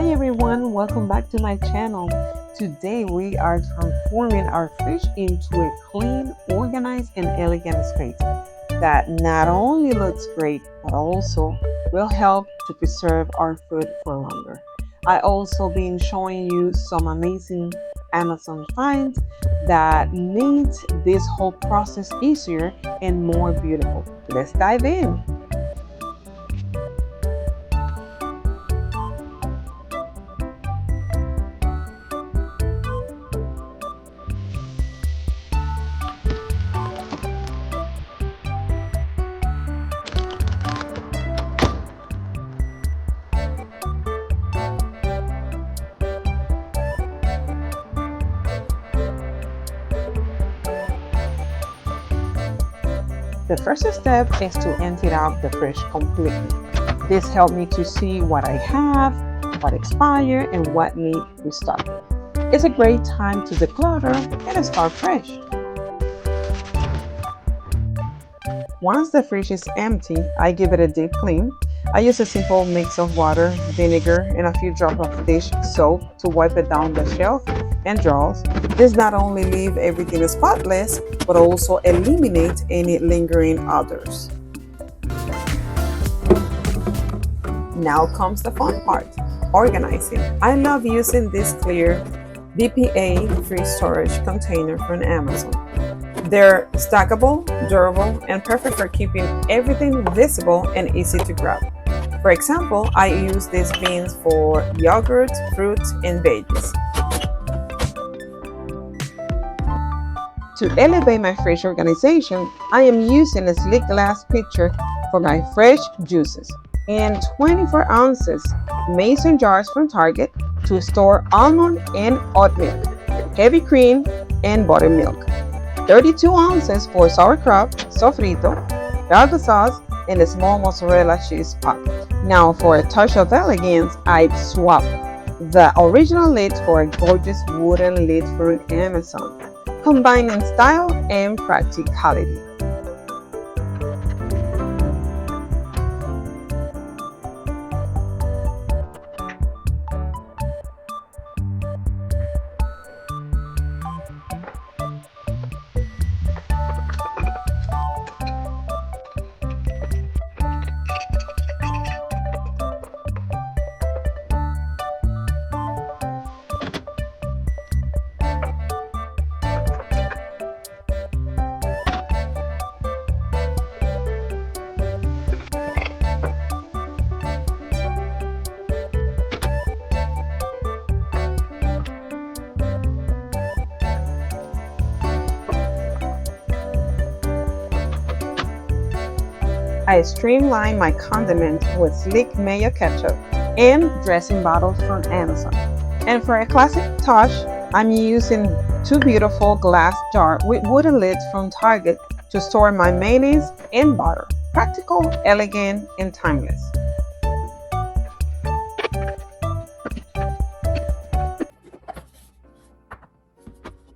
Hi everyone, welcome back to my channel. Today we are transforming our fridge into a clean, organized, and elegant space that not only looks great but also will help to preserve our food for longer. I also been showing you some amazing Amazon finds that makes this whole process easier and more beautiful. Let's dive in. The first step is to empty out the fridge completely. This helped me to see what I have, what expired, and what need restocking. It's a great time to declutter and start fresh. Once the fridge is empty, I give it a deep clean. I use a simple mix of water, vinegar, and a few drops of dish soap to wipe it down the shelf and drawers. This not only leaves everything spotless, but also eliminate any lingering odors. Now comes the fun part, organizing. I love using this clear BPA-free storage container from Amazon. They're stackable, durable, and perfect for keeping everything visible and easy to grab. For example, I use these bins for yogurt, fruits, and veggies. To elevate my fridge organization, I am using a sleek glass pitcher for my fresh juices and 24 ounces mason jars from Target to store almond and oat milk, heavy cream, and buttermilk. 32 ounces for sauerkraut, sofrito, galgo sauce, and a small mozzarella cheese pot. Now for a touch of elegance, I've swapped the original lid for a gorgeous wooden lid from Amazon, combining style and practicality. I streamline my condiments with sleek mayo ketchup and dressing bottles from Amazon. And for a classic touch, I'm using two beautiful glass jars with wooden lids from Target to store my mayonnaise and butter. Practical, elegant, and timeless.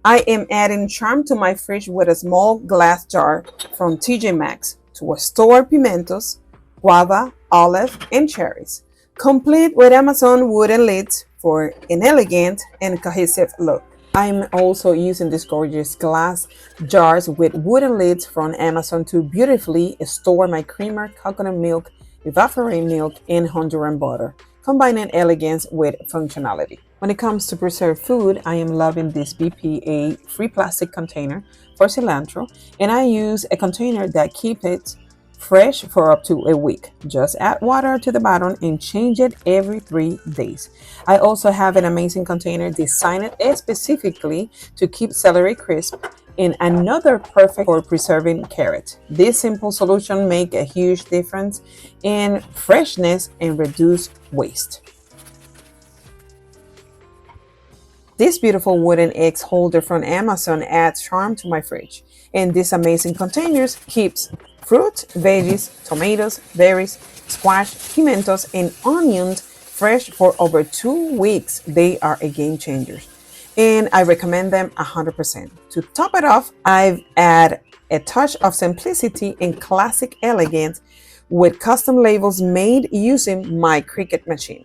I am adding charm to my fridge with a small glass jar from TJ Maxx to store pimentos, guava, olive, and cherries, complete with Amazon wooden lids for an elegant and cohesive look. I'm also using these gorgeous glass jars with wooden lids from Amazon to beautifully store my creamer, coconut milk, evaporated milk, and Honduran butter, combining elegance with functionality. When it comes to preserved food, I am loving this BPA free plastic container for cilantro, and I use a container that keeps it fresh for up to a week. Just add water to the bottom and change it every 3 days. I also have an amazing container designed specifically to keep celery crisp and another perfect for preserving carrots. This simple solution makes a huge difference in freshness and reduce waste. This beautiful wooden egg holder from Amazon adds charm to my fridge, and these amazing containers keeps fruit, veggies, tomatoes, berries, squash, pimentos, and onions fresh for over 2 weeks. They are a game changer, and I recommend them 100%. To top it off, I've added a touch of simplicity and classic elegance with custom labels made using my Cricut machine.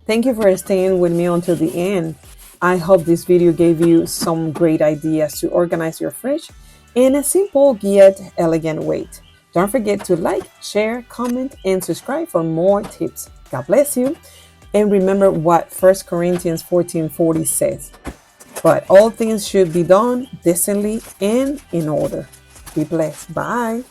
Thank you for staying with me until the end. I hope this video gave you some great ideas to organize your fridge in a simple yet elegant way. Don't forget to like, share, comment, and subscribe for more tips. God bless you. And remember what 1 Corinthians 14:40 says. But all things should be done decently and in order. Be blessed. Bye.